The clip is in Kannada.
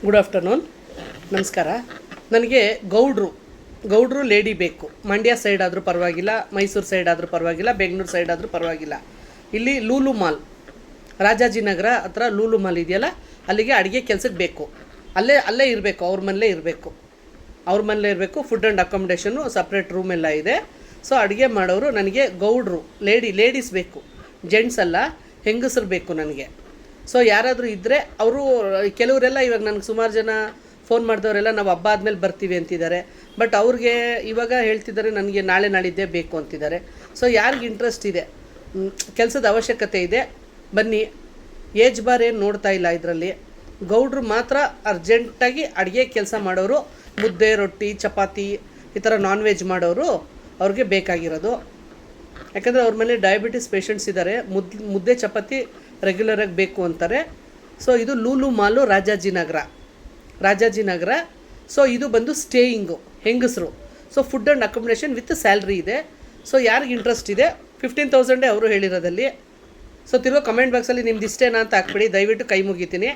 ಗುಡ್ ಆಫ್ಟರ್ನೂನ್, ನಮಸ್ಕಾರ. ನನಗೆ ಗೌಡ್ರು ಲೇಡಿ ಬೇಕು. ಮಂಡ್ಯ ಸೈಡ್ ಆದರೂ ಪರವಾಗಿಲ್ಲ, ಮೈಸೂರು ಸೈಡ್ ಆದರೂ ಪರವಾಗಿಲ್ಲ, ಬೆಂಗಳೂರು ಸೈಡ್ ಆದರೂ ಪರವಾಗಿಲ್ಲ. ಇಲ್ಲಿ ಲೂಲು ಮಾಲ್, ರಾಜಾಜಿನಗರ ಹತ್ರ ಲೂಲು ಮಾಲ್ ಇದೆಯಲ್ಲ, ಅಲ್ಲಿಗೆ ಅಡುಗೆ ಕೆಲಸಕ್ಕೆ ಬೇಕು. ಅಲ್ಲೇ ಇರಬೇಕು, ಅವ್ರ ಮನೇಲೇ ಇರಬೇಕು. ಫುಡ್ ಆ್ಯಂಡ್ ಅಕಾಮಿಡೇಷನ್ನು ಸಪ್ರೇಟ್ ರೂಮ್ ಎಲ್ಲ ಇದೆ. ಸೊ ಅಡುಗೆ ಮಾಡೋರು ನನಗೆ ಗೌಡ್ರು, ಲೇಡೀಸ್ ಬೇಕು, ಜೆಂಟ್ಸ್ ಅಲ್ಲ, ಹೆಂಗಸರು ಬೇಕು ನನಗೆ. ಸೊ ಯಾರಾದರೂ ಇದ್ದರೆ ಅವರು, ಕೆಲವರೆಲ್ಲ ಇವಾಗ ನನಗೆ ಸುಮಾರು ಜನ ಫೋನ್ ಮಾಡಿದವರೆಲ್ಲ ನಾವು ಹಬ್ಬ ಆದಮೇಲೆ ಬರ್ತೀವಿ ಅಂತಿದ್ದಾರೆ. ಬಟ್ ಅವ್ರಿಗೆ ಇವಾಗ ಹೇಳ್ತಿದ್ದಾರೆ ನನಗೆ ನಾಳೆ ನಾಳಿದ್ದೇ ಬೇಕು ಅಂತಿದ್ದಾರೆ. ಸೊ ಯಾರಿಗೆ ಇಂಟ್ರೆಸ್ಟ್ ಇದೆ, ಕೆಲಸದ ಅವಶ್ಯಕತೆ ಇದೆ, ಬನ್ನಿ. ಏಜ್ ಬಾರ್ ಏನು ನೋಡ್ತಾ ಇಲ್ಲ ಇದರಲ್ಲಿ. ಗೌಡ್ರು ಮಾತ್ರ ಅರ್ಜೆಂಟಾಗಿ ಅಡುಗೆ ಕೆಲಸ ಮಾಡೋರು, ಮುದ್ದೆ ರೊಟ್ಟಿ ಚಪಾತಿ ಈ ಥರ ನಾನ್ ವೆಜ್ ಮಾಡೋರು ಅವ್ರಿಗೆ ಬೇಕಾಗಿರೋದು. ಯಾಕಂದರೆ ಅವ್ರ ಮನೇಲಿ ಡಯಾಬಿಟಿಸ್ ಪೇಷಂಟ್ಸ್ ಇದ್ದಾರೆ, ಮುದ್ದೆ ಚಪಾತಿ ರೆಗ್ಯುಲರಾಗಿ ಬೇಕು ಅಂತಾರೆ. ಸೊ ಇದು ಲೂಲು ಮಾಲು, ರಾಜಾಜಿನಗರ. ಸೊ ಇದು ಬಂದು ಸ್ಟೇಯಿಂಗು, ಹೆಂಗಸರು. So food and accommodation with salary ಇದೆ. ಸೊ ಯಾರಿಗೆ ಇಂಟ್ರೆಸ್ಟ್ ಇದೆ, 15,000 ಅವರು ಹೇಳಿರೋದಲ್ಲಿ. ಸೊ ತಿರ್ಗೋ ಕಮೆಂಟ್ ಬಾಕ್ಸಲ್ಲಿ ನಿಮ್ದು ಇಷ್ಟೇನಾ ಅಂತ ಹಾಕ್ಬಿಡಿ, ದಯವಿಟ್ಟು ಕೈ ಮುಗಿತೀನಿ.